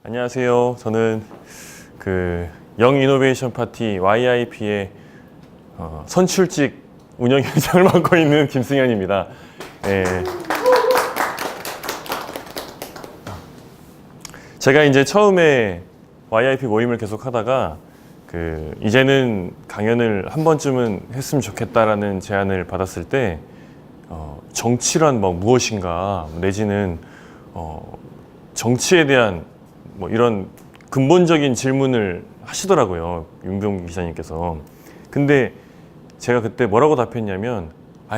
안녕하세요. 저는 영 이노베이션 파티 YIP의 선출직 운영위원장을 맡고 있는 김승현입니다. 제가 이제 처음에 YIP 모임을 계속 하다가 이제는 강연을 한 번쯤은 했으면 좋겠다라는 제안을 받았을 때 정치란 무엇인가 내지는 정치에 대한 이런 근본적인 질문을 하시더라고요. 윤병 기자님께서. 근데 제가 그때 뭐라고 답했냐면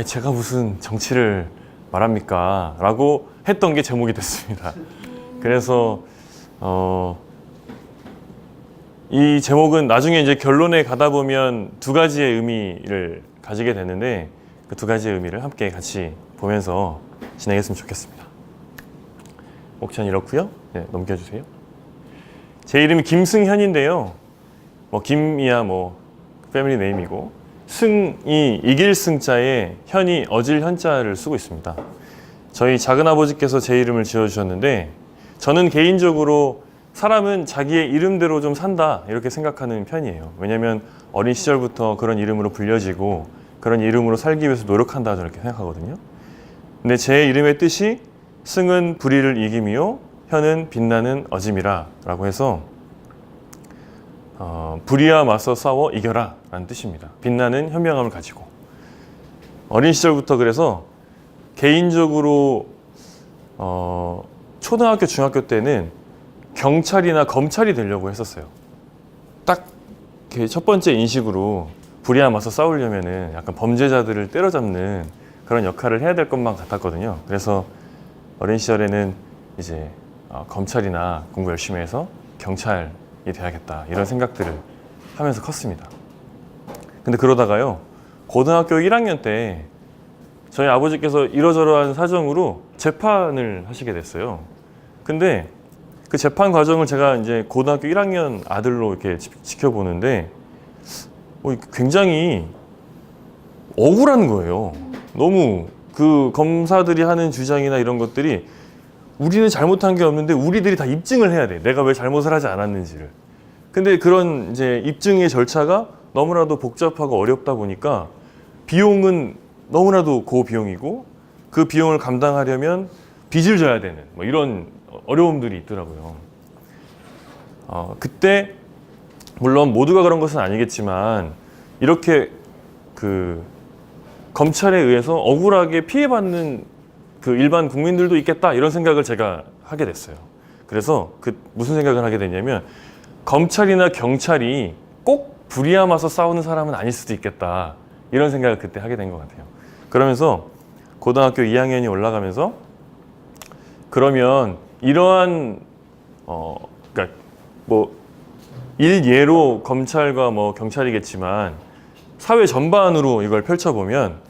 제가 무슨 정치를 말합니까? 라고 했던 게 제목이 됐습니다. 그래서 이 제목은 나중에 이제 결론에 가다 보면 두 가지의 의미를 가지게 되는데 그 두 가지의 의미를 함께 같이 보면서 진행했으면 좋겠습니다. 옥션 이렇고요. 네, 넘겨주세요. 제 이름이 김승현인데요. 김이야 패밀리 네임이고 승이 이길 승자에 현이 어질 현자를 쓰고 있습니다. 저희 작은아버지께서 제 이름을 지어주셨는데 저는 개인적으로 사람은 자기의 이름대로 좀 산다 이렇게 생각하는 편이에요. 왜냐하면 어린 시절부터 그런 이름으로 불려지고 그런 이름으로 살기 위해서 노력한다 저렇게 생각하거든요. 근데 제 이름의 뜻이 승은 불의를 이김이요 현은 빛나는 어짐이라 라고 해서 불의와 맞서 싸워 이겨라 라는 뜻입니다. 빛나는 현명함을 가지고 어린 시절부터 그래서 개인적으로 초등학교 중학교 때는 경찰이나 검찰이 되려고 했었어요. 딱 첫 번째 인식으로 불의와 맞서 싸우려면은 약간 범죄자들을 때려잡는 그런 역할을 해야 될 것만 같았거든요. 그래서 어린 시절에는 이제 검찰이나 공부 열심히 해서 경찰이 돼야겠다 이런 생각들을 하면서 컸습니다. 근데 그러다가요 고등학교 1학년 때 저희 아버지께서 이러저러한 사정으로 재판을 하시게 됐어요. 근데 그 재판 과정을 제가 이제 고등학교 1학년 아들로 이렇게 지켜보는데 굉장히 억울한 거예요. 너무 그 검사들이 하는 주장이나 이런 것들이 우리는 잘못한 게 없는데 우리들이 다 입증을 해야 돼. 내가 왜 잘못을 하지 않았는지를. 근데 그런 이제 입증의 절차가 너무나도 복잡하고 어렵다 보니까 비용은 너무나도 고비용이고 그 비용을 감당하려면 빚을 져야 되는 이런 어려움들이 있더라고요. 그때 물론 모두가 그런 것은 아니겠지만 이렇게 검찰에 의해서 억울하게 피해받는 일반 국민들도 있겠다 이런 생각을 제가 하게 됐어요. 그래서 무슨 생각을 하게 됐냐면 검찰이나 경찰이 꼭 불의와 맞서 싸우는 사람은 아닐 수도 있겠다 이런 생각을 그때 하게 된 것 같아요. 그러면서 고등학교 2학년이 올라가면서 그러면 이러한 그러니까 일예로 검찰과 경찰이겠지만 사회 전반으로 이걸 펼쳐보면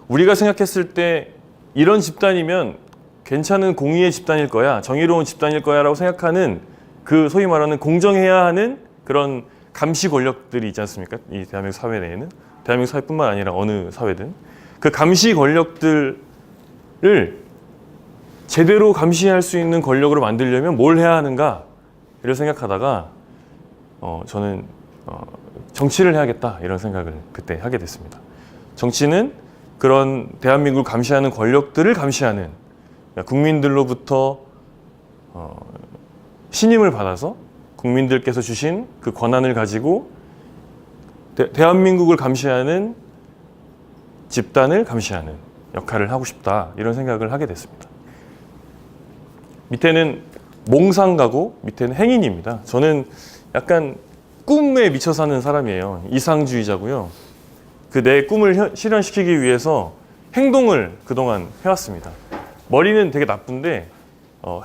우리가 생각했을 때 이런 집단이면 괜찮은 공의의 집단일 거야, 정의로운 집단일 거야 라고 생각하는 소위 말하는 공정해야 하는 그런 감시 권력들이 있지 않습니까? 이 대한민국 사회 내에는 대한민국 사회뿐만 아니라 어느 사회든 그 감시 권력들을 제대로 감시할 수 있는 권력으로 만들려면 뭘 해야 하는가 이런 생각하다가 저는 정치를 해야겠다 이런 생각을 그때 하게 됐습니다. 정치는 그런 대한민국을 감시하는 권력들을 감시하는 국민들로부터 신임을 받아서 국민들께서 주신 그 권한을 가지고 대한민국을 감시하는 집단을 감시하는 역할을 하고 싶다 이런 생각을 하게 됐습니다. 밑에는 몽상가고 밑에는 행인입니다. 저는 약간 꿈에 미쳐 사는 사람이에요. 이상주의자고요. 내 꿈을 실현시키기 위해서 행동을 그동안 해왔습니다. 머리는 되게 나쁜데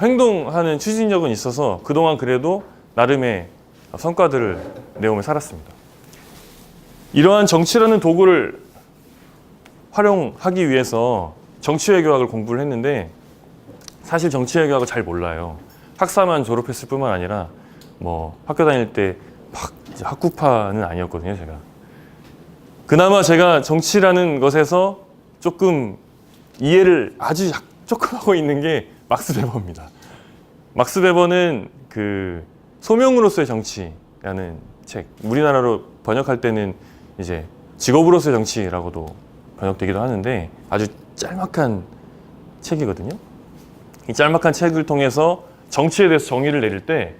행동하는 추진력은 있어서 그동안 그래도 나름의 성과들을 내오며 살았습니다. 이러한 정치라는 도구를 활용하기 위해서 정치외교학을 공부를 했는데 사실 정치외교학을 잘 몰라요. 학사만 졸업했을 뿐만 아니라 학교 다닐 때 막 학구파는 아니었거든요, 제가. 그나마 제가 정치라는 것에서 조금 이해를 아주 조금 하고 있는 게 막스 베버입니다. 막스 베버는 그 소명으로서의 정치라는 책, 우리나라로 번역할 때는 이제 직업으로서의 정치라고도 번역되기도 하는데 아주 짤막한 책이거든요. 이 짤막한 책을 통해서 정치에 대해서 정의를 내릴 때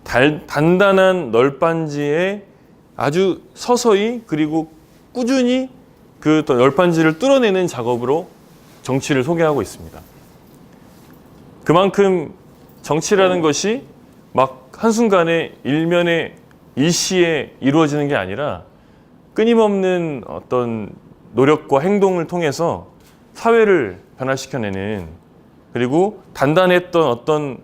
단단한 널빤지에 아주 서서히 그리고 꾸준히 그 널빤지를 뚫어내는 작업으로 정치를 소개하고 있습니다. 그만큼 정치라는 것이 막 한순간에 일면에 일시에 이루어지는 게 아니라 끊임없는 어떤 노력과 행동을 통해서 사회를 변화시켜내는, 그리고 단단했던 어떤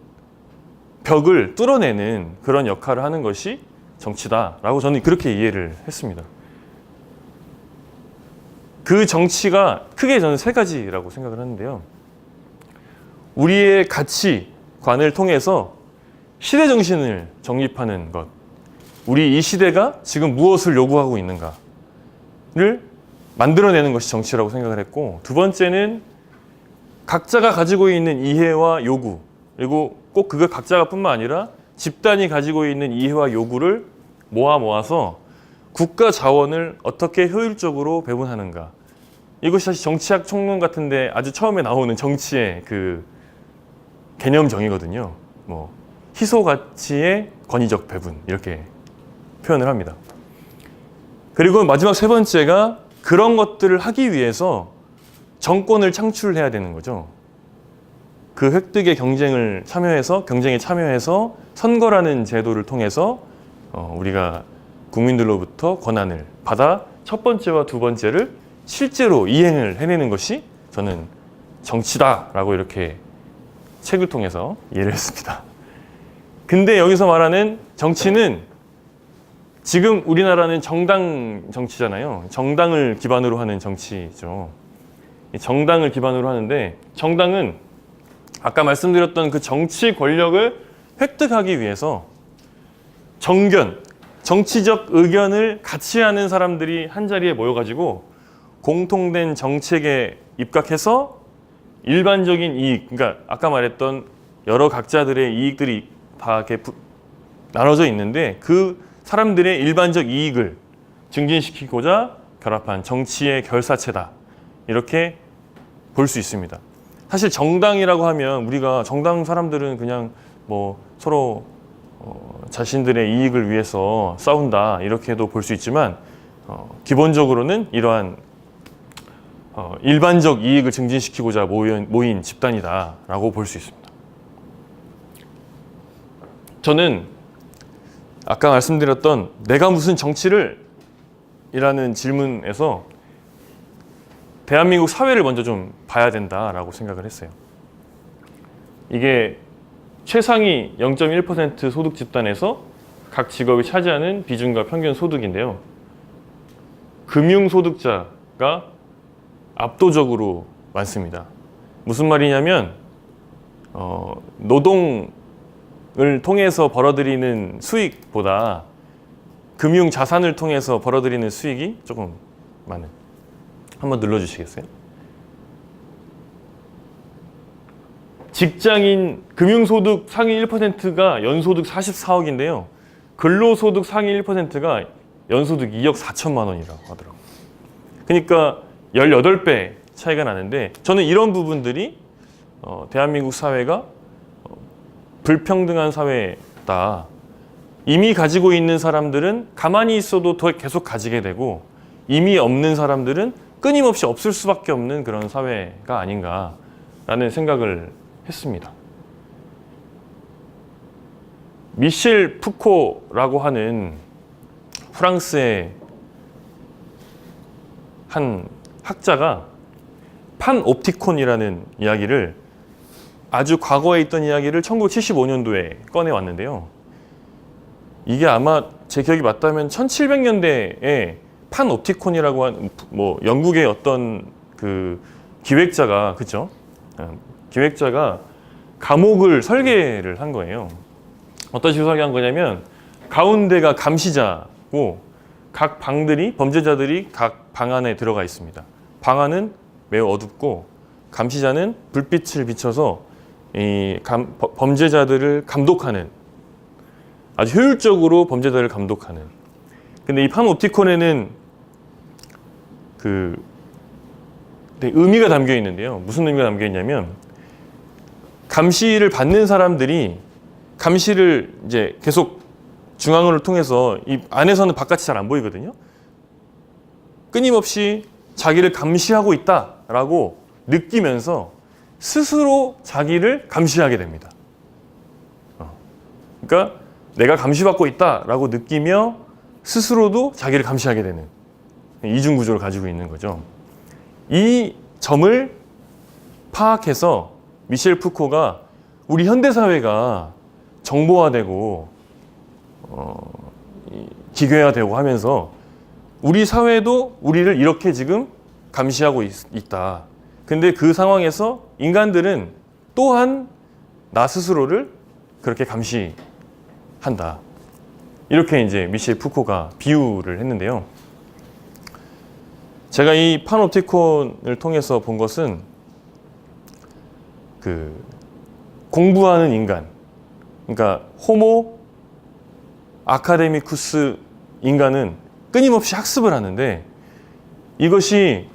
벽을 뚫어내는 그런 역할을 하는 것이 정치다라고 저는 그렇게 이해를 했습니다. 그 정치가 크게 저는 세 가지라고 생각을 하는데요. 우리의 가치관을 통해서 시대 정신을 정립하는 것, 우리 이 시대가 지금 무엇을 요구하고 있는가를 만들어내는 것이 정치라고 생각을 했고, 두 번째는 각자가 가지고 있는 이해와 요구, 그리고 꼭 그거 각자가 뿐만 아니라 집단이 가지고 있는 이해와 요구를 모아서 국가 자원을 어떻게 효율적으로 배분하는가. 이것이 사실 정치학 총론 같은데 아주 처음에 나오는 정치의 그 개념 정의거든요. 뭐 희소 가치의 권위적 배분, 이렇게 표현을 합니다. 그리고 마지막 세 번째가 그런 것들을 하기 위해서 정권을 창출해야 되는 거죠. 그 획득의 경쟁에 참여해서 선거라는 제도를 통해서 우리가 국민들로부터 권한을 받아 첫 번째와 두 번째를 실제로 이행을 해내는 것이 저는 정치다라고 이렇게 책을 통해서 이해를 했습니다. 근데 여기서 말하는 정치는 지금 우리나라는 정당 정치잖아요. 정당을 기반으로 하는 정치죠. 정당을 기반으로 하는데, 정당은 아까 말씀드렸던 그 정치 권력을 획득하기 위해서 정견, 정치적 의견을 같이 하는 사람들이 한자리에 모여가지고 공통된 정책에 입각해서 일반적인 이익, 그러니까 아까 말했던 여러 각자들의 이익들이 다 이렇게 나눠져 있는데 그 사람들의 일반적 이익을 증진시키고자 결합한 정치의 결사체다, 이렇게 볼 수 있습니다. 사실 정당이라고 하면 우리가 정당 사람들은 그냥 뭐 서로 자신들의 이익을 위해서 싸운다, 이렇게도 볼 수 있지만 기본적으로는 이러한 일반적 이익을 증진시키고자 모인 집단이다라고 볼 수 있습니다. 저는 아까 말씀드렸던 내가 무슨 정치를 이라는 질문에서 대한민국 사회를 먼저 좀 봐야 된다라고 생각을 했어요. 이게 최상위 0.1% 소득 집단에서 각 직업이 차지하는 비중과 평균 소득인데요. 금융소득자가 압도적으로 많습니다. 무슨 말이냐면 노동을 통해서 벌어들이는 수익보다 금융 자산을 통해서 벌어들이는 수익이 조금 많은. 한번 눌러주시겠어요? 직장인 금융소득 상위 1%가 연소득 44억인데요. 근로소득 상위 1%가 연소득 2억 4천만 원이라고 하더라고요. 그러니까 18배 차이가 나는데, 저는 이런 부분들이 대한민국 사회가 불평등한 사회다. 이미 가지고 있는 사람들은 가만히 있어도 더 계속 가지게 되고, 이미 없는 사람들은 끊임없이 없을 수밖에 없는 그런 사회가 아닌가라는 생각을 했습니다. 미셸 푸코라고 하는 프랑스의 한 학자가 판옵티콘이라는 이야기를, 아주 과거에 있던 이야기를 1975년도에 꺼내왔는데요. 이게 아마 제 기억이 맞다면 1700년대에 판옵티콘이라고 한 영국의 어떤 그 기획자가, 그죠? 기획자가 감옥을 설계를 한 거예요. 어떤 식으로 설계한 거냐면 가운데가 감시자고 각 방들이, 범죄자들이 각 방 안에 들어가 있습니다. 방 안은 매우 어둡고 감시자는 불빛을 비춰서 범죄자들을 감독하는, 아주 효율적으로 범죄자들을 감독하는. 근데 이 파놉티콘에는 되게 의미가 담겨 있는데요. 무슨 의미가 담겨 있냐면, 감시를 받는 사람들이 감시를 이제 계속 중앙을 통해서 이 안에서는 바깥이 잘 안 보이거든요. 끊임없이 자기를 감시하고 있다라고 느끼면서 스스로 자기를 감시하게 됩니다. 그러니까 내가 감시받고 있다라고 느끼며 스스로도 자기를 감시하게 되는 이중 구조를 가지고 있는 거죠. 이 점을 파악해서 미셸 푸코가 우리 현대 사회가 정보화되고 기계화되고 하면서 우리 사회도 우리를 이렇게 지금 감시하고 있다. 근데 그 상황에서 인간들은 또한 나 스스로를 그렇게 감시한다. 이렇게 이제 미셸 푸코가 비유를 했는데요. 제가 이 파놉티콘을 통해서 본 것은 공부하는 인간, 그러니까 호모 아카데미쿠스 인간은 끊임없이 학습을 하는데, 이것이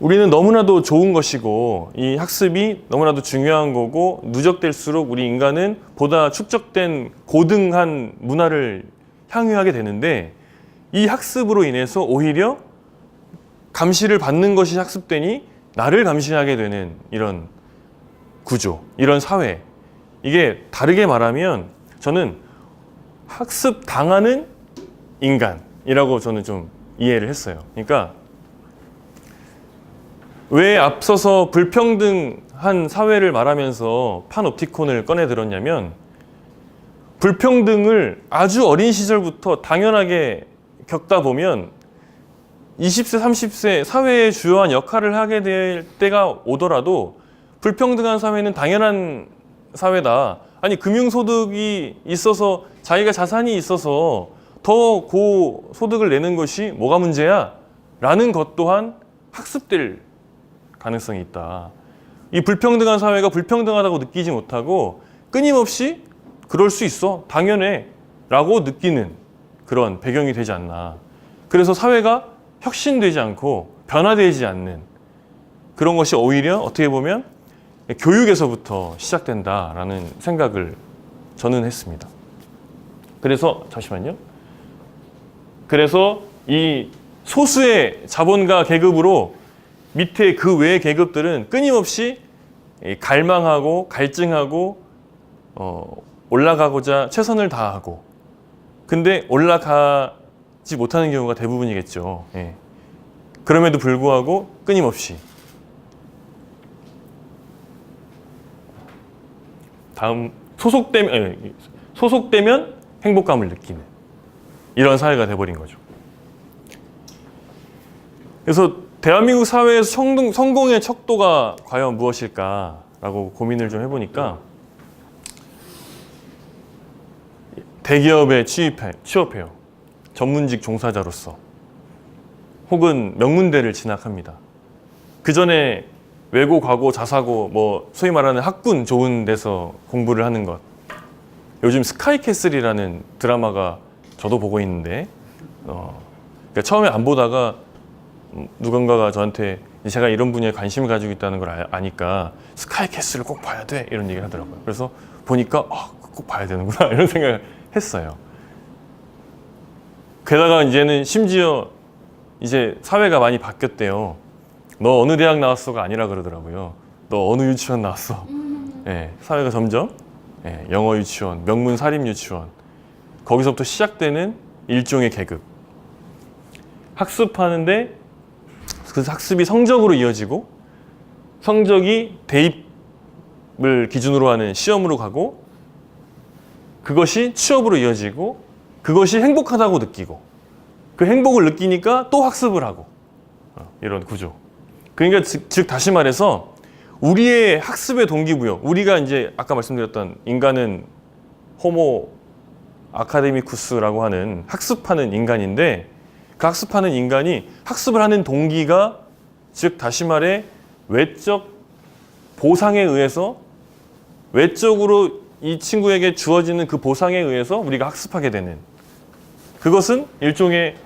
우리는 너무나도 좋은 것이고 이 학습이 너무나도 중요한 거고, 누적될수록 우리 인간은 보다 축적된 고등한 문화를 향유하게 되는데, 이 학습으로 인해서 오히려 감시를 받는 것이 학습되니 나를 감시하게 되는 이런 구조, 이런 사회. 이게 다르게 말하면 저는 학습 당하는 인간이라고 저는 좀 이해를 했어요. 그러니까 왜 앞서서 불평등한 사회를 말하면서 파놉티콘을 꺼내 들었냐면, 불평등을 아주 어린 시절부터 당연하게 겪다 보면 20세, 30세 사회의 주요한 역할을 하게 될 때가 오더라도 불평등한 사회는 당연한 사회다. 아니, 금융소득이 있어서, 자기가 자산이 있어서 더 고소득을 내는 것이 뭐가 문제야? 라는 것 또한 학습될 가능성이 있다. 이 불평등한 사회가 불평등하다고 느끼지 못하고 끊임없이 그럴 수 있어, 당연해 라고 느끼는 그런 배경이 되지 않나. 그래서 사회가 혁신되지 않고 변화되지 않는 그런 것이 오히려 어떻게 보면 교육에서부터 시작된다라는 생각을 저는 했습니다. 그래서 잠시만요. 그래서 이 소수의 자본가 계급으로 밑에 그 외의 계급들은 끊임없이 갈망하고 갈증하고 올라가고자 최선을 다하고, 근데 올라가지 못하는 경우가 대부분이겠죠. 예. 그럼에도 불구하고 끊임없이. 다음, 소속되면 행복감을 느끼는 이런 사회가 돼버린 거죠. 그래서 대한민국 사회에서 성공의 척도가 과연 무엇일까라고 고민을 좀 해보니까, 대기업에 취업해요. 전문직 종사자로서. 혹은 명문대를 진학합니다. 그 전에 외고, 과고, 자사고, 뭐 소위 말하는 학군 좋은 데서 공부를 하는 것. 요즘 스카이캐슬이라는 드라마가 저도 보고 있는데, 그러니까 처음에 안 보다가 누군가가 저한테 제가 이런 분야에 관심을 가지고 있다는 걸 아니까 스카이캐슬을 꼭 봐야 돼 이런 얘기를 하더라고요. 그래서 보니까 꼭 봐야 되는구나 이런 생각을 했어요. 게다가 이제는 심지어 이제 사회가 많이 바뀌었대요. 너 어느 대학 나왔어가 아니라 그러더라고요. 너 어느 유치원 나왔어. 예, 사회가 점점 영어 유치원, 명문 사립 유치원, 거기서부터 시작되는 일종의 계급. 학습하는데 그 학습이 성적으로 이어지고, 성적이 대입을 기준으로 하는 시험으로 가고, 그것이 취업으로 이어지고, 그것이 행복하다고 느끼고, 그 행복을 느끼니까 또 학습을 하고, 이런 구조. 그러니까 즉 다시 말해서 우리의 학습의 동기부여, 우리가 이제 아까 말씀드렸던 인간은 호모 아카데미쿠스라고 하는 학습하는 인간인데, 그 학습하는 인간이 학습을 하는 동기가 즉 다시 말해 외적 보상에 의해서 외적으로 이 친구에게 주어지는 그 보상에 의해서 우리가 학습하게 되는, 그것은 일종의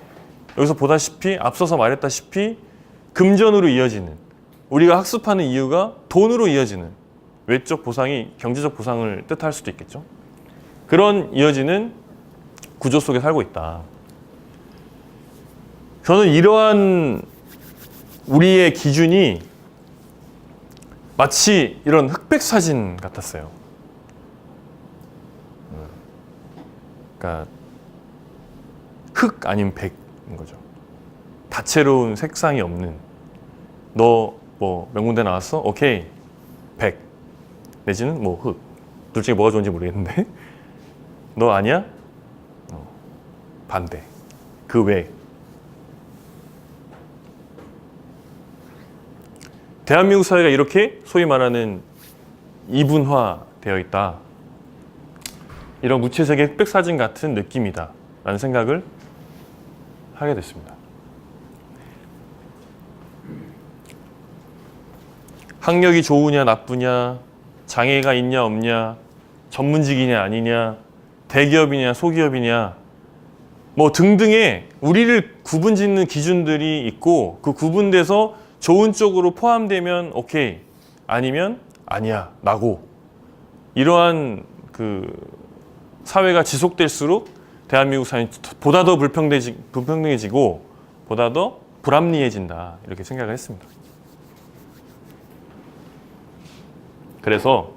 여기서 보다시피 앞서서 말했다시피 금전으로 이어지는, 우리가 학습하는 이유가 돈으로 이어지는 외적 보상이 경제적 보상을 뜻할 수도 있겠죠. 그런 이어지는 구조 속에 살고 있다. 저는 이러한 우리의 기준이 마치 이런 흑백 사진 같았어요. 그러니까 흑 아닌 백인 거죠. 다채로운 색상이 없는, 너 뭐 명문대 나왔어? 오케이, 백. 내지는 뭐 흑. 둘 중에 뭐가 좋은지 모르겠는데 너 아니야? 반대. 그 외. 대한민국 사회가 이렇게 소위 말하는 이분화되어 있다. 이런 무채색의 흑백 사진 같은 느낌이다 라는 생각을 하게 됐습니다. 학력이 좋으냐 나쁘냐, 장애가 있냐 없냐, 전문직이냐 아니냐, 대기업이냐 소기업이냐, 뭐 등등의 우리를 구분짓는 기준들이 있고, 그 구분돼서 좋은 쪽으로 포함되면 오케이, 아니면 아니야, 나고, 이러한 그 사회가 지속될수록 대한민국 사회는 보다 더 불평등해지고 보다 더 불합리해진다, 이렇게 생각을 했습니다. 그래서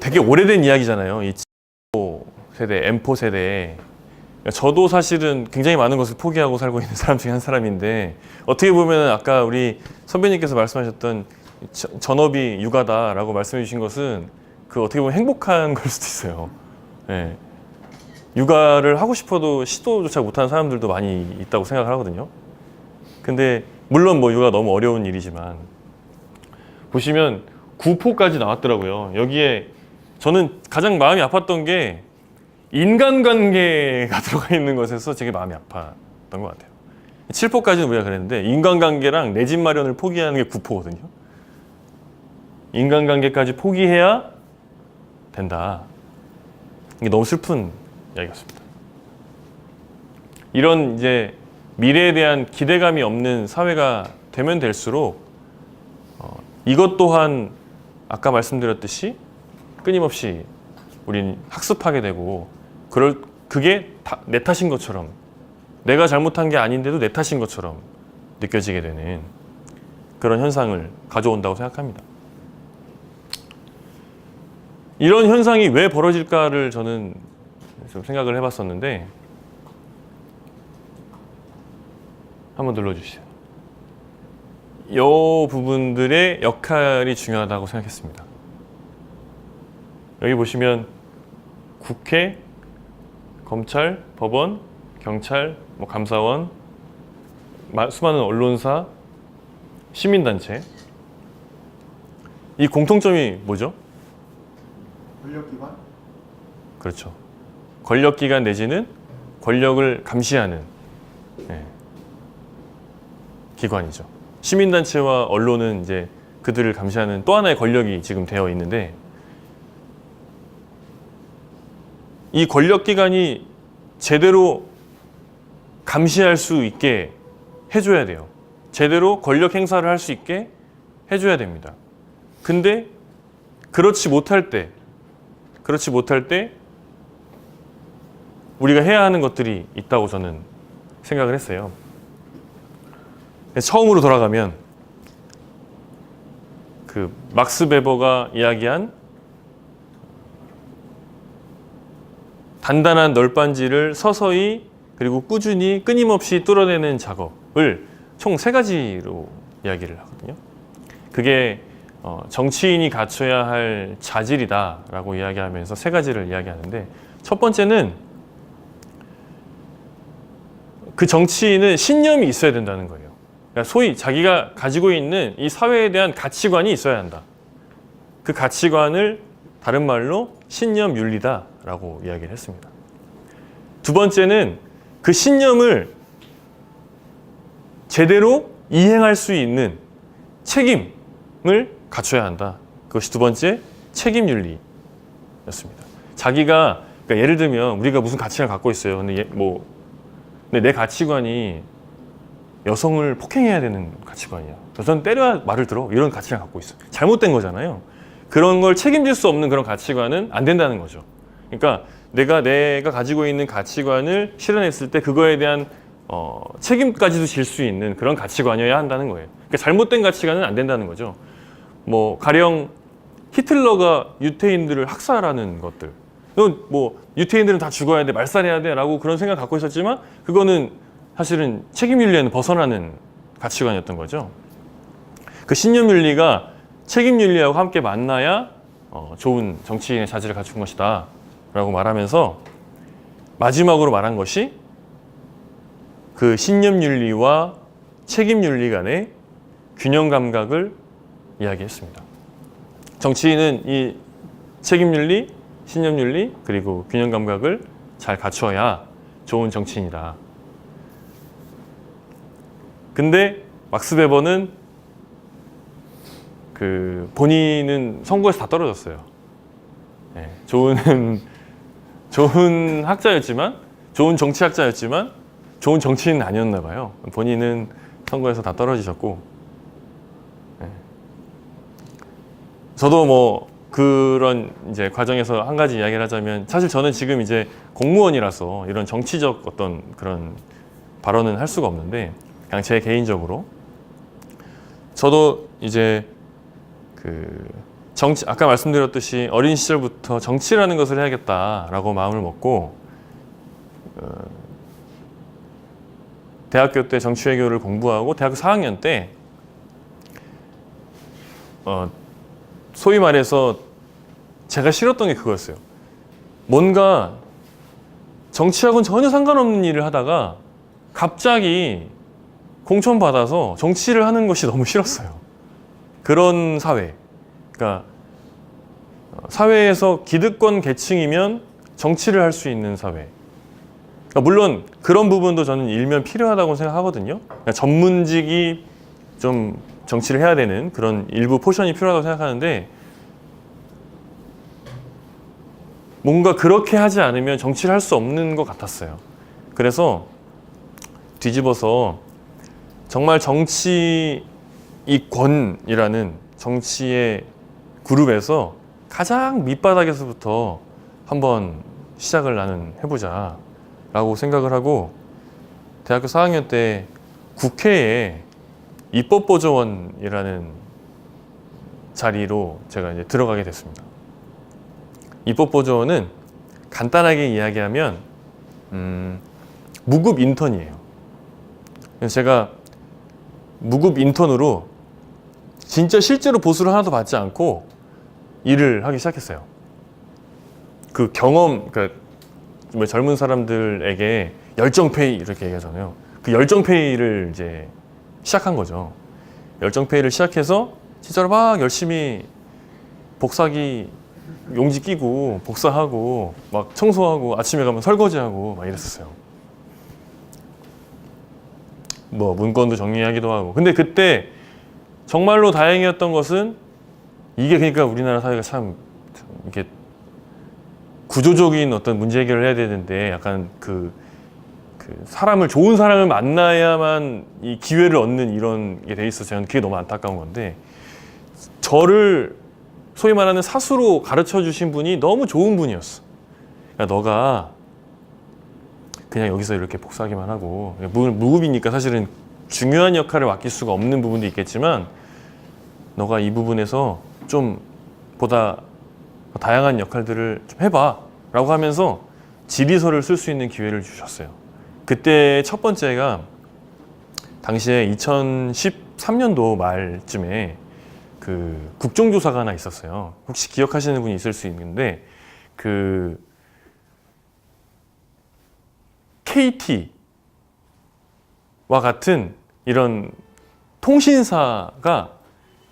되게 오래된 이야기잖아요. 이 세대, M4 세대. 저도 사실은 굉장히 많은 것을 포기하고 살고 있는 사람 중에 한 사람인데, 어떻게 보면 아까 우리 선배님께서 말씀하셨던 전업이 육아다라고 말씀해 주신 것은 그 어떻게 보면 행복한 걸 수도 있어요. 네. 육아를 하고 싶어도 시도조차 못하는 사람들도 많이 있다고 생각을 하거든요. 근데 물론 뭐 육아가 너무 어려운 일이지만, 보시면 구포까지 나왔더라고요. 여기에 저는 가장 마음이 아팠던 게 인간관계가 들어가 있는 것에서 되게 마음이 아팠던 것 같아요. 7포까지는 우리가 그랬는데 인간관계랑 내 집 마련을 포기하는 게 9포거든요. 인간관계까지 포기해야 된다. 이게 너무 슬픈 이야기였습니다. 이런 이제 미래에 대한 기대감이 없는 사회가 되면 될수록 이것 또한 아까 말씀드렸듯이 끊임없이 우린 학습하게 되고, 그게 다 내 탓인 것처럼, 내가 잘못한 게 아닌데도 내 탓인 것처럼 느껴지게 되는 그런 현상을 가져온다고 생각합니다. 이런 현상이 왜 벌어질까를 저는 좀 생각을 해봤었는데, 한번 눌러주시죠. 이 부분들의 역할이 중요하다고 생각했습니다. 여기 보시면 국회, 검찰, 법원, 경찰, 뭐 감사원, 수많은 언론사, 시민단체, 이 공통점이 뭐죠? 권력기관? 그렇죠. 권력기관 내지는 권력을 감시하는 기관이죠. 시민단체와 언론은 이제 그들을 감시하는 또 하나의 권력이 지금 되어 있는데, 이 권력기관이 제대로 감시할 수 있게 해줘야 돼요. 제대로 권력 행사를 할 수 있게 해줘야 됩니다. 근데 그렇지 못할 때 우리가 해야 하는 것들이 있다고 저는 생각을 했어요. 처음으로 돌아가면 그 막스 베버가 이야기한 단단한 널빤지를 서서히 그리고 꾸준히 끊임없이 뚫어내는 작업을 총 3가지로 이야기를 하거든요. 그게 정치인이 갖춰야 할 자질이다라고 이야기하면서 3가지를 이야기하는데, 첫 번째는 그 정치인은 신념이 있어야 된다는 거예요. 그러니까 소위 자기가 가지고 있는 이 사회에 대한 가치관이 있어야 한다. 그 가치관을 다른 말로 신념윤리다라고 이야기를 했습니다. 두 번째는 그 신념을 제대로 이행할 수 있는 책임을 갖춰야 한다. 그것이 두 번째 책임윤리였습니다. 자기가 그러니까 예를 들면 우리가 무슨 가치를 갖고 있어요. 근데 근데 내 가치관이 여성을 폭행해야 되는 가치관이야. 여성은 때려야 말을 들어. 이런 가치를 갖고 있어. 잘못된 거잖아요. 그런 걸 책임질 수 없는 그런 가치관은 안 된다는 거죠. 그러니까 내가 가지고 있는 가치관을 실현했을 때 그거에 대한 책임까지도 질 수 있는 그런 가치관이어야 한다는 거예요. 그러니까 잘못된 가치관은 안 된다는 거죠. 가령 히틀러가 유태인들을 학살하는 것들. 유태인들은 다 죽어야 돼, 말살해야 돼 라고 그런 생각을 갖고 있었지만 그거는 사실은 책임윤리에는 벗어나는 가치관이었던 거죠. 그 신념윤리가 책임윤리하고 함께 만나야 좋은 정치인의 자질을 갖춘 것이다 라고 말하면서 마지막으로 말한 것이 그 신념윤리와 책임윤리 간의 균형 감각을 이야기했습니다. 정치인은 이 책임윤리, 신념윤리 그리고 균형 감각을 잘 갖춰야 좋은 정치인이다. 근데 막스 베버는 본인은 선거에서 다 떨어졌어요. 네, 좋은 학자였지만, 좋은 정치학자였지만 좋은 정치인은 아니었나 봐요. 본인은 선거에서 다 떨어지셨고, 네. 저도 그런 이제 과정에서 한 가지 이야기를 하자면, 사실 저는 지금 이제 공무원이라서 이런 정치적 어떤 그런 발언은 할 수가 없는데, 그냥 제 개인적으로 저도 이제 아까 말씀드렸듯이 어린 시절부터 정치라는 것을 해야겠다라고 마음을 먹고 대학교 때 정치외교를 공부하고 대학교 4학년 때 소위 말해서 제가 싫었던 게 그거였어요. 뭔가 정치하고는 전혀 상관없는 일을 하다가 갑자기 공천받아서 정치를 하는 것이 너무 싫었어요. 그런 사회. 그러니까 사회에서 기득권 계층이면 정치를 할 수 있는 사회. 그러니까 물론 그런 부분도 저는 일면 필요하다고 생각하거든요. 그러니까 전문직이 좀 정치를 해야 되는 그런 일부 포션이 필요하다고 생각하는데 뭔가 그렇게 하지 않으면 정치를 할 수 없는 것 같았어요. 그래서 뒤집어서 정말 정치이권이라는 정치의 그룹에서 가장 밑바닥에서부터 한번 시작을 나는 해보자 라고 생각을 하고 대학교 4학년 때 국회에 입법보조원이라는 자리로 제가 이제 들어가게 됐습니다. 입법보조원은 간단하게 이야기하면 무급 인턴이에요. 그래서 제가 무급 인턴으로 진짜 실제로 보수를 하나도 받지 않고 일을 하기 시작했어요. 그 경험, 그러니까 젊은 사람들에게 열정페이 이렇게 얘기하잖아요. 그 열정페이를 이제 시작한 거죠. 열정페이를 시작해서 진짜로 막 열심히 복사기 용지 끼고 복사하고 막 청소하고 아침에 가면 설거지하고 막 이랬었어요. 문건도 정리하기도 하고. 근데 그때 정말로 다행이었던 것은 이게 그러니까 우리나라 사회가 참 이렇게 구조적인 어떤 문제 해결을 해야 되는데 약간 좋은 사람을 만나야만 이 기회를 얻는 이런 게 돼 있어서 저는 그게 너무 안타까운 건데 저를 소위 말하는 사수로 가르쳐 주신 분이 너무 좋은 분이었어. 그러니까 너가 그냥 여기서 이렇게 복사하기만 하고 무급이니까 사실은 중요한 역할을 맡길 수가 없는 부분도 있겠지만 너가 이 부분에서 좀 보다 다양한 역할들을 좀 해봐 라고 하면서 질의서를 쓸 수 있는 기회를 주셨어요. 그때 첫 번째가 당시에 2013년도 말쯤에 그 국정조사가 하나 있었어요. 혹시 기억하시는 분이 있을 수 있는데 KT와 같은 이런 통신사가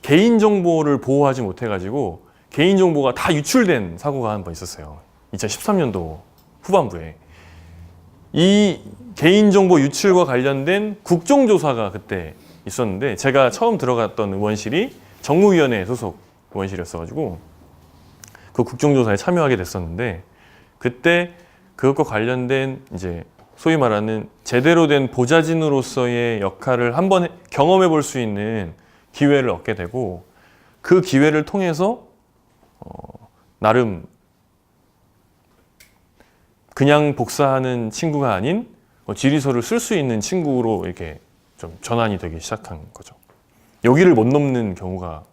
개인정보를 보호하지 못해가지고 개인정보가 다 유출된 사고가 한 번 있었어요. 2013년도 후반부에. 이 개인정보 유출과 관련된 국정조사가 그때 있었는데 제가 처음 들어갔던 의원실이 정무위원회 소속 의원실이었어가지고 그 국정조사에 참여하게 됐었는데 그때 그것과 관련된 이제 소위 말하는 제대로 된 보좌진으로서의 역할을 한번 경험해 볼 수 있는 기회를 얻게 되고 그 기회를 통해서 나름 그냥 복사하는 친구가 아닌 지리소를 쓸 수 있는 친구로 이렇게 좀 전환이 되기 시작한 거죠. 여기를 못 넘는 경우가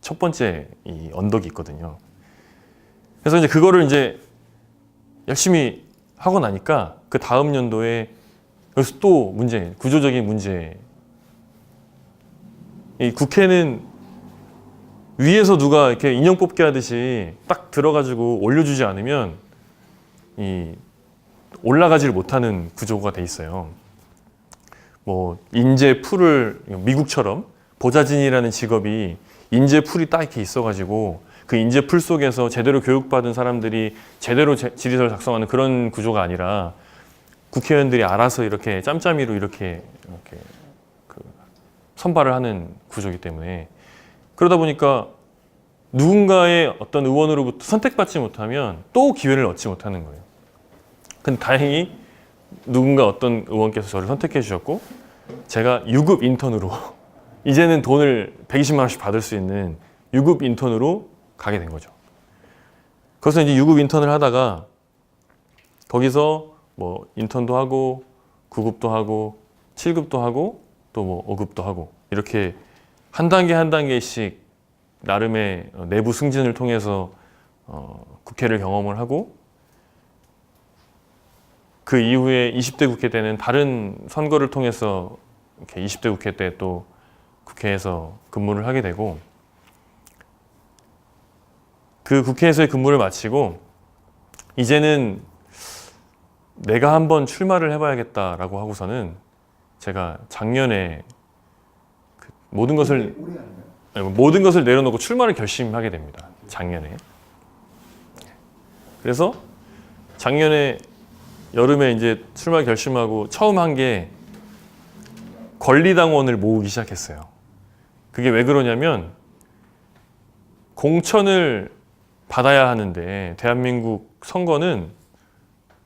첫 번째 이 언덕이 있거든요. 그래서 이제 그거를 이제 열심히 하고 나니까 그 다음 연도에 여기서 또 문제, 구조적인 문제. 이 국회는 위에서 누가 이렇게 인형 뽑기 하듯이 딱 들어가지고 올려주지 않으면 이 올라가지를 못하는 구조가 돼 있어요. 뭐 인재 풀을 미국처럼 보좌진이라는 직업이 인재 풀이 딱 이렇게 있어가지고 그 인재 풀 속에서 제대로 교육받은 사람들이 제대로 지리서를 작성하는 그런 구조가 아니라 국회의원들이 알아서 이렇게 짬짬이로 이렇게 그 선발을 하는 구조이기 때문에 그러다 보니까 누군가의 어떤 의원으로부터 선택받지 못하면 또 기회를 얻지 못하는 거예요. 근데 다행히 누군가 어떤 의원께서 저를 선택해 주셨고 제가 유급 인턴으로 이제는 돈을 120만 원씩 받을 수 있는 유급 인턴으로 가게 된 거죠. 그래서 이제 유급 인턴을 하다가 거기서 뭐 인턴도 하고 9급도 하고 7급도 하고 또 뭐 5급도 하고 이렇게 한 단계 한 단계씩 나름의 내부 승진을 통해서 국회를 경험을 하고 그 이후에 20대 국회 때는 다른 선거를 통해서 이렇게 20대 국회 때 또 국회에서 근무를 하게 되고 그 국회에서의 근무를 마치고 이제는 내가 한번 출마를 해봐야겠다라고 하고서는 제가 작년에 모든 것을 내려놓고 출마를 결심하게 됩니다. 작년에. 그래서 작년에 여름에 이제 출마 결심하고 처음 한 게 권리당원을 모으기 시작했어요. 그게 왜 그러냐면 공천을 받아야 하는데 대한민국 선거는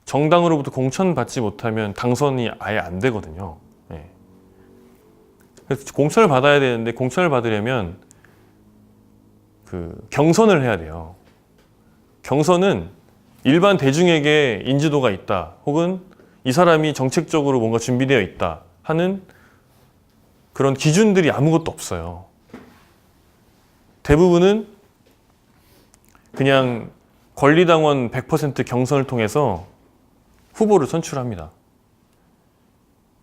정당으로부터 공천 받지 못하면 당선이 아예 안 되거든요. 네. 그래서 공천을 받아야 되는데 공천을 받으려면 그 경선을 해야 돼요. 경선은 일반 대중에게 인지도가 있다 혹은 이 사람이 정책적으로 뭔가 준비되어 있다 하는 그런 기준들이 아무것도 없어요. 대부분은 그냥 권리당원 100% 경선을 통해서 후보를 선출합니다.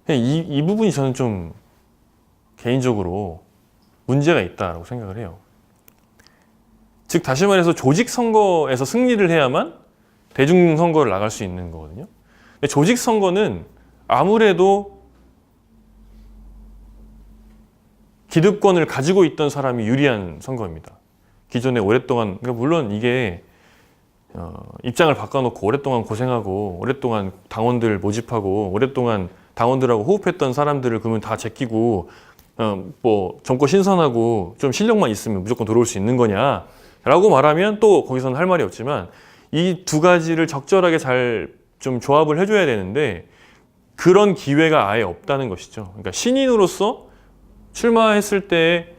이 부분이 저는 좀 개인적으로 문제가 있다고 생각을 해요. 즉 다시 말해서 조직 선거에서 승리를 해야만 대중 선거를 나갈 수 있는 거거든요. 근데 조직 선거는 아무래도 기득권을 가지고 있던 사람이 유리한 선거입니다. 기존에 오랫동안 그러니까 물론 이게 입장을 바꿔놓고 오랫동안 고생하고 오랫동안 당원들 모집하고 오랫동안 당원들하고 호흡했던 사람들을 그러면 다 제끼고 뭐 정권 신선하고 좀 실력만 있으면 무조건 들어올 수 있는 거냐라고 말하면 또 거기서는 할 말이 없지만 이 두 가지를 적절하게 잘 좀 조합을 해줘야 되는데 그런 기회가 아예 없다는 것이죠. 그러니까 신인으로서 출마했을 때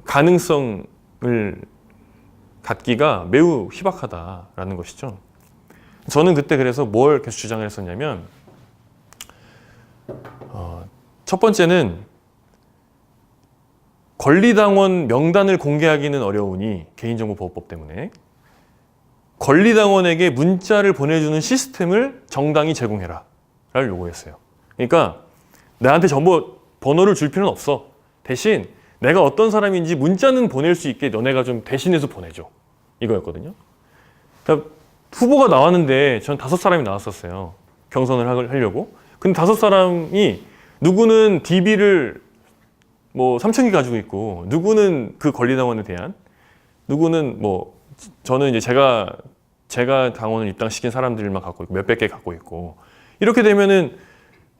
가능성을 갖기가 매우 희박하다라는 것이죠. 저는 그때 그래서 뭘 계속 주장을 했었냐면 첫 번째는 권리당원 명단을 공개하기는 어려우니 개인정보보호법 때문에 권리당원에게 문자를 보내주는 시스템을 정당이 제공해라 라를 요구했어요. 그러니까 나한테 번호를 줄 필요는 없어. 대신 내가 어떤 사람인지 문자는 보낼 수 있게 너네가 좀 대신해서 보내줘. 이거였거든요. 그러니까 후보가 나왔는데 전 5사람이 나왔었어요. 경선을 하려고. 근데 5사람이 누구는 DB를 뭐 3,000개 가지고 있고 누구는 그 권리당원에 대한 누구는 뭐 저는 이제 제가 당원을 입당시킨 사람들만 갖고 있고 몇백 개 갖고 있고 이렇게 되면은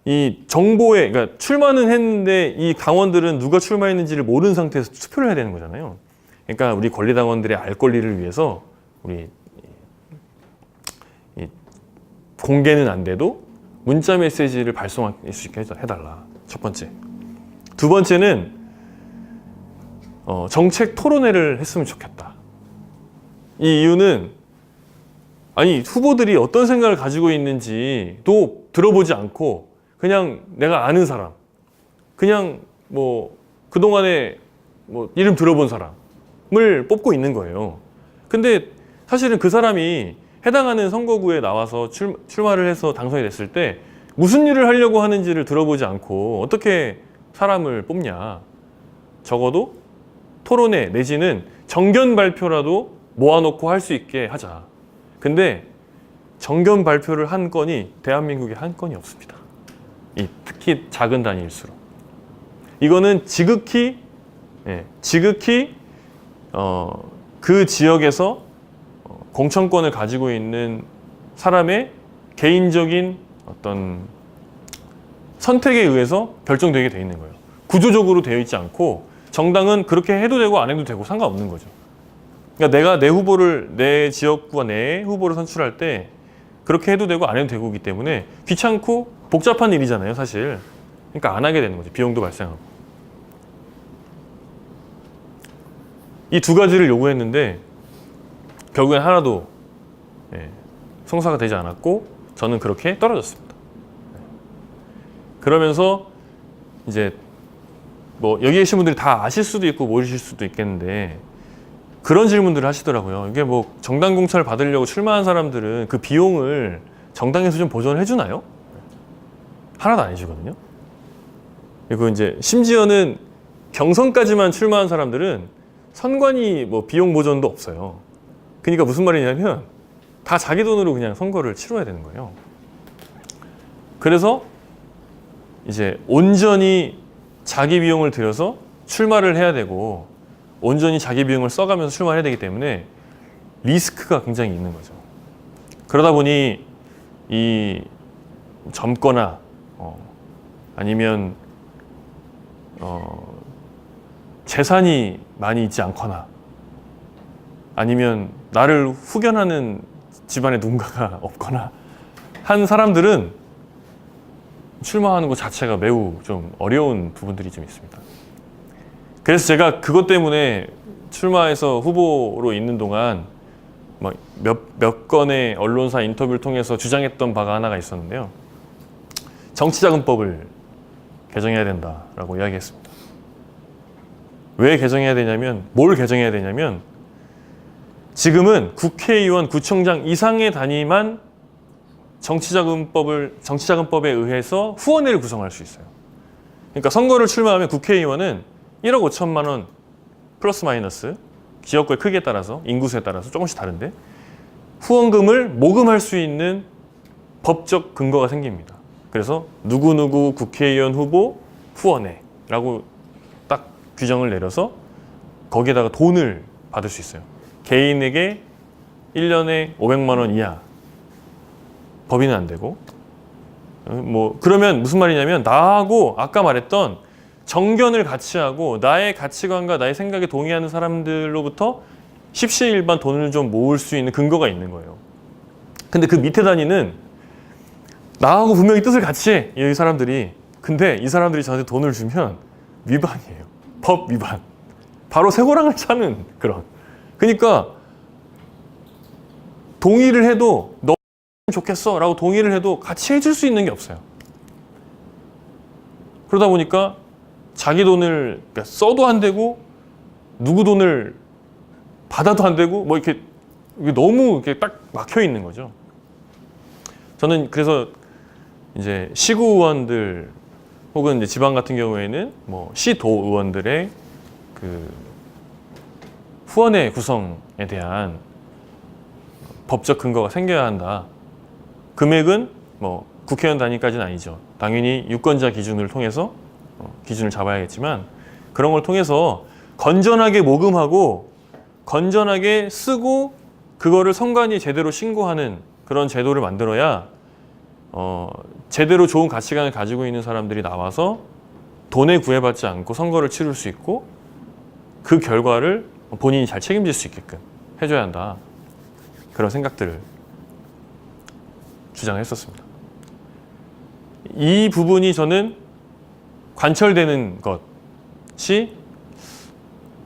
이 정보에, 그러니까 출마는 했는데 이 당원들은 누가 출마했는지를 모르는 상태에서 투표를 해야 되는 거잖아요. 그러니까 우리 권리당원들의 알 권리를 위해서 우리 이 공개는 안 돼도 문자 메시지를 발송할 수 있게 해달라. 첫 번째. 두 번째는 정책 토론회를 했으면 좋겠다. 이 이유는 아니 후보들이 어떤 생각을 가지고 있는지도 들어보지 않고 그냥 내가 아는 사람, 그냥 뭐 그동안에 뭐 이름 들어본 사람을 뽑고 있는 거예요. 근데 사실은 그 사람이 해당하는 선거구에 나와서 출마를 해서 당선이 됐을 때 무슨 일을 하려고 하는지를 들어보지 않고 어떻게 사람을 뽑냐. 적어도 토론회 내지는 정견 발표라도 모아놓고 할 수 있게 하자. 근데 정견 발표를 한 건이 대한민국에 한 건이 없습니다. 특히 작은 단위일수록. 이거는 지극히 그 지역에서 공천권을 가지고 있는 사람의 개인적인 어떤 선택에 의해서 결정되게 돼 있는 거예요. 구조적으로 되어 있지 않고 정당은 그렇게 해도 되고 안 해도 되고 상관없는 거죠. 그러니까 내가 내 후보를 내 지역구와 내 후보를 선출할 때 그렇게 해도 되고 안 해도 되고이기 때문에 귀찮고 복잡한 일이잖아요, 사실. 그러니까 안 하게 되는 거죠. 비용도 발생하고. 이 두 가지를 요구했는데 결국엔 하나도 성사가 되지 않았고 저는 그렇게 떨어졌습니다. 그러면서 이제 뭐 여기 계신 분들이 다 아실 수도 있고 모르실 수도 있겠는데 그런 질문들을 하시더라고요. 이게 뭐 정당 공천을 받으려고 출마한 사람들은 그 비용을 정당에서 좀 보전을 해주나요? 하나도 안 해주거든요. 그리고 이제 심지어는 경선까지만 출마한 사람들은 선관위 뭐 비용 보전도 없어요. 그러니까 무슨 말이냐면 다 자기 돈으로 그냥 선거를 치러야 되는 거예요. 그래서 이제 온전히 자기 비용을 들여서 출마를 해야 되고 온전히 자기 비용을 써가면서 출마를 해야 되기 때문에 리스크가 굉장히 있는 거죠. 그러다 보니 이 젊거나 아니면 재산이 많이 있지 않거나 아니면 나를 후견하는 집안에 누군가가 없거나 한 사람들은 출마하는 것 자체가 매우 좀 어려운 부분들이 좀 있습니다. 그래서 제가 그것 때문에 출마해서 후보로 있는 동안 몇 건의 언론사 인터뷰를 통해서 주장했던 바가 하나가 있었는데요. 정치자금법을 개정해야 된다라고 이야기했습니다. 왜 개정해야 되냐면, 뭘 개정해야 되냐면 지금은 국회의원, 구청장 이상의 단위만 정치자금법에 의해서 후원회를 구성할 수 있어요. 그러니까 선거를 출마하면 국회의원은 1억 5천만 원 플러스 마이너스 지역구의 크기에 따라서 인구수에 따라서 조금씩 다른데 후원금을 모금할 수 있는 법적 근거가 생깁니다. 그래서 누구누구 국회의원 후보 후원회라고 딱 규정을 내려서 거기에다가 돈을 받을 수 있어요. 개인에게 1년에 500만 원 이하, 법인은 안 되고. 뭐 그러면 무슨 말이냐면 나하고 아까 말했던 정견을 같이 하고 나의 가치관과 나의 생각에 동의하는 사람들로부터 십시일반 돈을 좀 모을 수 있는 근거가 있는 거예요. 근데 그 밑에 단위는 나하고 분명히 뜻을 같이 해, 이 사람들이. 근데 이 사람들이 저한테 돈을 주면 위반이에요. 법 위반. 바로 쇠고랑을 차는 그런. 그러니까 동의를 해도 너 좋겠어 라고 동의를 해도 같이 해줄 수 있는 게 없어요. 그러다 보니까 자기 돈을 써도 안 되고 누구 돈을 받아도 안 되고 뭐 이렇게 너무 이렇게 딱 막혀 있는 거죠. 저는 그래서 이제 시구 의원들 혹은 이제 지방 같은 경우에는 뭐 시도 의원들의 그 후원회 구성에 대한 법적 근거가 생겨야 한다. 금액은 뭐 국회의원 단위까지는 아니죠. 당연히 유권자 기준을 통해서 기준을 잡아야겠지만 그런 걸 통해서 건전하게 모금하고 건전하게 쓰고 그거를 선관위에 제대로 신고하는 그런 제도를 만들어야 제대로 좋은 가치관을 가지고 있는 사람들이 나와서 돈에 구애받지 않고 선거를 치를 수 있고 그 결과를 본인이 잘 책임질 수 있게끔 해줘야 한다. 그런 생각들을 주장했었습니다. 이 부분이 저는 관철되는 것이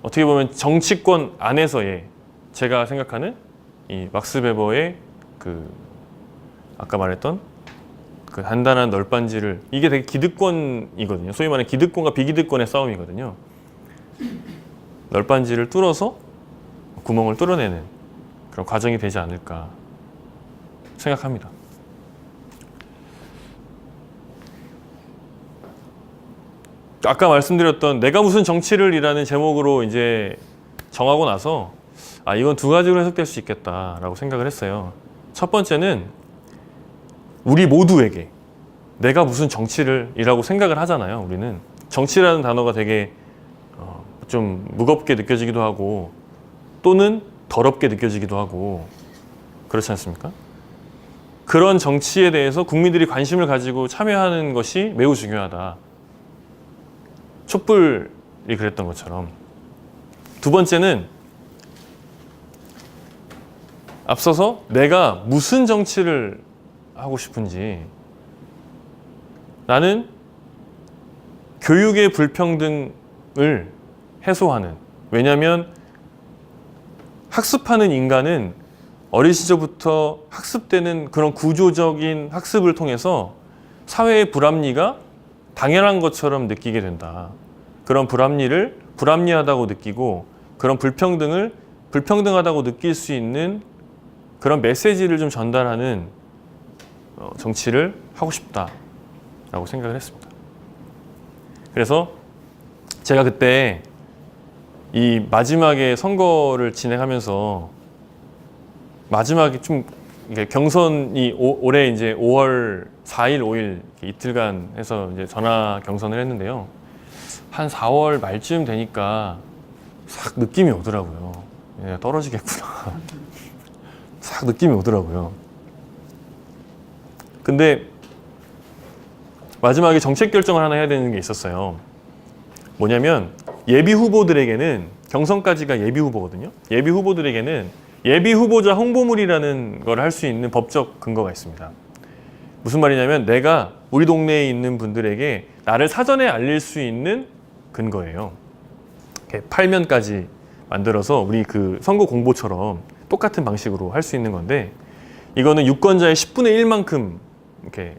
어떻게 보면 정치권 안에서의 제가 생각하는 이 막스 베버의 그 아까 말했던 그 단단한 널빤지를 이게 되게 기득권이거든요. 소위 말하는 기득권과 비기득권의 싸움이거든요. 널빤지를 뚫어서 구멍을 뚫어내는 그런 과정이 되지 않을까 생각합니다. 아까 말씀드렸던 내가 무슨 정치를 이라는 제목으로 이제 정하고 나서 이건 두 가지로 해석될 수 있겠다라고 생각을 했어요. 첫 번째는 우리 모두에게 내가 무슨 정치를 이라고 생각을 하잖아요. 우리는 정치라는 단어가 되게 좀 무겁게 느껴지기도 하고 또는 더럽게 느껴지기도 하고 그렇지 않습니까? 그런 정치에 대해서 국민들이 관심을 가지고 참여하는 것이 매우 중요하다. 촛불이 그랬던 것처럼. 두 번째는 앞서서 내가 무슨 정치를 하고 싶은지 나는 교육의 불평등을 해소하는, 왜냐하면 학습하는 인간은 어린 시절부터 학습되는 그런 구조적인 학습을 통해서 사회의 불합리가 당연한 것처럼 느끼게 된다. 그런 불합리를 불합리하다고 느끼고 그런 불평등을 불평등하다고 느낄 수 있는 그런 메시지를 좀 전달하는 정치를 하고 싶다라고 생각을 했습니다. 그래서 제가 그때 이 마지막에 선거를 진행하면서 마지막에 좀 경선이 올해 이제 5월 4일, 5일 이틀간 해서 이제 전화 경선을 했는데요. 한 4월 말쯤 되니까 싹 느낌이 오더라고요. 떨어지겠구나. 싹 느낌이 오더라고요. 근데 마지막에 정책 결정을 하나 해야 되는 게 있었어요. 뭐냐면 예비 후보들에게는 경선까지가 예비 후보거든요. 예비 후보들에게는 예비 후보자 홍보물이라는 걸 할 수 있는 법적 근거가 있습니다. 무슨 말이냐면 내가 우리 동네에 있는 분들에게 나를 사전에 알릴 수 있는 근거예요. 이렇게 8면까지 만들어서 우리 그 선거 공보처럼 똑같은 방식으로 할 수 있는 건데 이거는 유권자의 10분의 1만큼 이렇게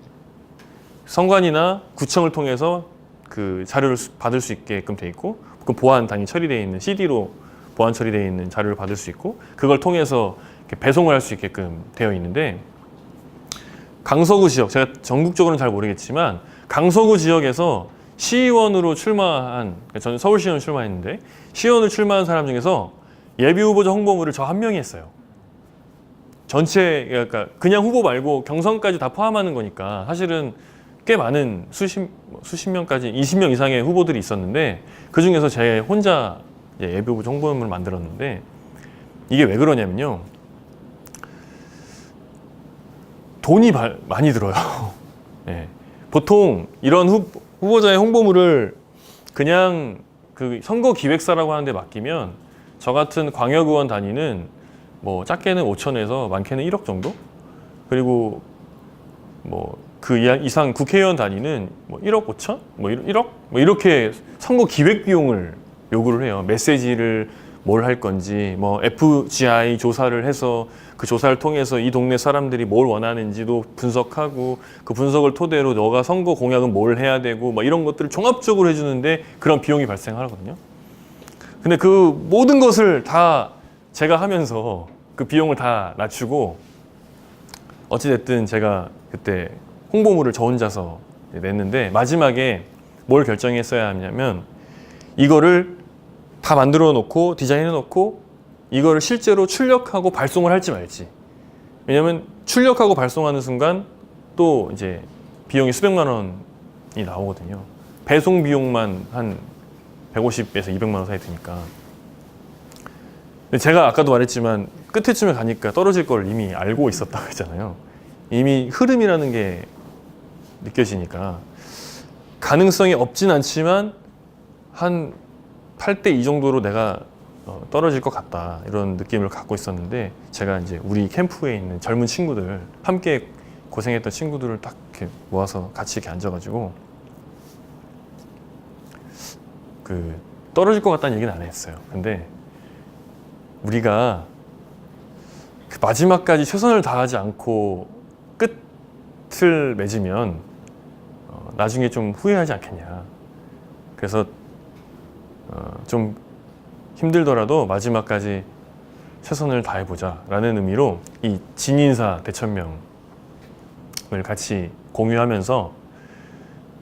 선관위나 구청을 통해서 그 자료를 받을 수 있게끔 돼 있고 그 보안당이 처리되어 있는 CD로 보안 처리되어 있는 자료를 받을 수 있고 그걸 통해서 이렇게 배송을 할 수 있게끔 되어 있는데 강서구 지역, 제가 전국적으로는 잘 모르겠지만 강서구 지역에서 시의원으로 출마한, 저는 서울시의원 출마했는데 시의원을 출마한 사람 중에서 예비후보자 홍보물을 저 한 명이 했어요. 전체, 그러니까 그냥 후보 말고 경선까지 다 포함하는 거니까 사실은 꽤 많은 수십 명까지 20명 이상의 후보들이 있었는데 그 중에서 제 혼자 예비후보자 홍보물을 만들었는데 이게 왜 그러냐면요. 돈이 많이 들어요. 네. 보통 이런 후보자의 홍보물을 그냥 그 선거기획사라고 하는데 맡기면 저 같은 광역의원 단위는 뭐 작게는 5천에서 많게는 1억 정도? 그리고 뭐 그 이상 국회의원 단위는 뭐 1억 5천? 뭐 1억? 뭐 이렇게 선거 기획 비용을 요구를 해요. 메시지를 뭘 할 건지, 뭐 FGI 조사를 해서 그 조사를 통해서 이 동네 사람들이 뭘 원하는지도 분석하고 그 분석을 토대로 너가 선거 공약은 뭘 해야 되고 뭐 이런 것들을 종합적으로 해주는데 그런 비용이 발생하거든요. 근데 그 모든 것을 다 제가 하면서 그 비용을 다 낮추고 어찌됐든 제가 그때 홍보물을 저 혼자서 냈는데 마지막에 뭘 결정했어야 하냐면 이거를 다 만들어 놓고 디자인해 놓고 이거를 실제로 출력하고 발송을 할지 말지. 왜냐면 출력하고 발송하는 순간 또 이제 비용이 수백만 원이 나오거든요. 배송 비용만 한 150에서 200만 원 사이 드니까. 근데 제가 아까도 말했지만 끝에쯤에 가니까 떨어질 걸 이미 알고 있었다고 했잖아요. 이미 흐름이라는 게 느껴지니까 가능성이 없진 않지만 한 8대 2 정도로 내가 떨어질 것 같다 이런 느낌을 갖고 있었는데 제가 이제 우리 캠프에 있는 젊은 친구들 함께 고생했던 친구들을 딱 이렇게 모아서 같이 이렇게 앉아가지고 그 떨어질 것 같다는 얘기는 안 했어요. 근데 우리가 그 마지막까지 최선을 다하지 않고 끝을 맺으면 나중에 좀 후회하지 않겠냐. 그래서 좀 힘들더라도 마지막까지 최선을 다해보자 라는 의미로 이 진인사 대천명을 같이 공유하면서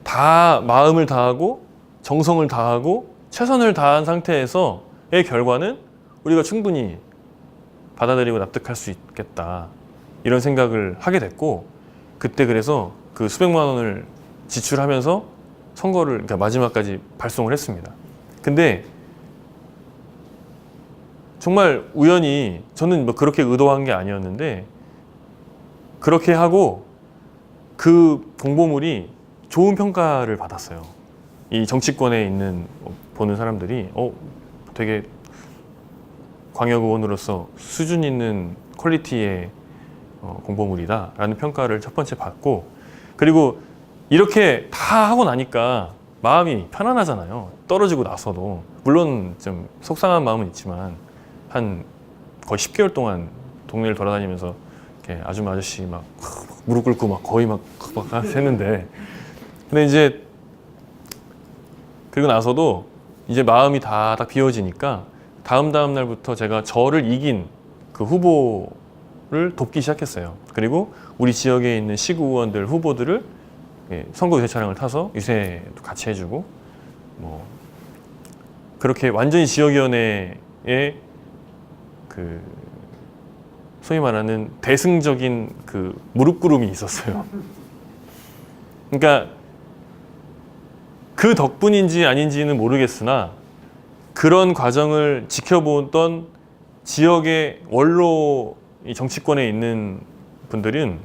다 마음을 다하고 정성을 다하고 최선을 다한 상태에서의 결과는 우리가 충분히 받아들이고 납득할 수 있겠다 이런 생각을 하게 됐고 그때 그래서 그 수백만 원을 지출하면서 선거를 그러니까 마지막까지 발송을 했습니다. 근데 정말 우연히 저는 뭐 그렇게 의도한 게 아니었는데 그렇게 하고 그 공보물이 좋은 평가를 받았어요. 이 정치권에 있는 보는 사람들이 되게 광역 의원으로서 수준 있는 퀄리티의 공보물이다 라는 평가를 첫 번째 받고 그리고 이렇게 다 하고 나니까 마음이 편안하잖아요. 떨어지고 나서도 물론 좀 속상한 마음은 있지만 한 거의 10개월 동안 동네를 돌아다니면서 이렇게 아줌마 아저씨 막 무릎 꿇고 막 거의 막 했는데 근데 이제 그리고 나서도 이제 마음이 다 비워지니까 다음 날부터 제가 저를 이긴 그 후보를 돕기 시작했어요. 그리고 우리 지역에 있는 시구의원들 후보들을 선거 유세 차량을 타서 유세도 같이 해주고 뭐 그렇게 완전히 지역위원회의 그 소위 말하는 대승적인 그 무릎 꿇음이 있었어요. 그러니까 그 덕분인지 아닌지는 모르겠으나 그런 과정을 지켜보던 지역의 원로 정치권에 있는 분들은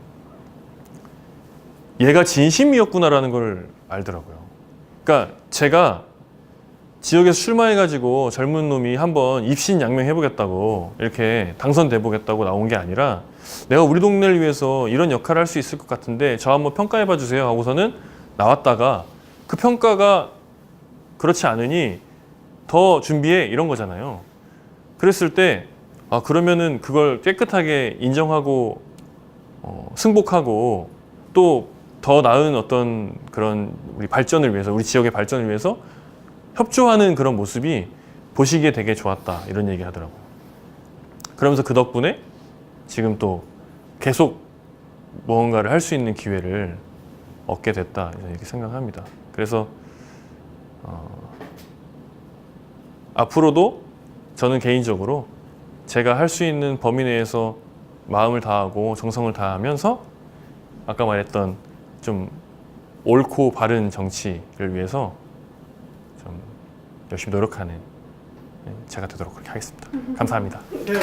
얘가 진심이었구나라는 걸 알더라고요. 그러니까 제가 지역에서 출마해가지고 젊은 놈이 한번 입신양명해보겠다고 이렇게 당선돼보겠다고 나온 게 아니라 내가 우리 동네를 위해서 이런 역할을 할 수 있을 것 같은데 저 한번 평가해봐 주세요 하고서는 나왔다가 그 평가가 그렇지 않으니 더 준비해 이런 거잖아요. 그랬을 때 그러면은 그걸 깨끗하게 인정하고 승복하고 또 더 나은 어떤 그런 우리 발전을 위해서 우리 지역의 발전을 위해서 협조하는 그런 모습이 보시기에 되게 좋았다 이런 얘기 하더라고요. 그러면서 그 덕분에 지금 또 계속 무언가를 할 수 있는 기회를 얻게 됐다 이렇게 생각합니다. 그래서 앞으로도 저는 개인적으로 제가 할 수 있는 범위 내에서 마음을 다하고 정성을 다하면서 아까 말했던 좀 옳고 바른 정치를 위해서 좀 열심히 노력하는 제가 되도록 그렇게 하겠습니다. 감사합니다. 네.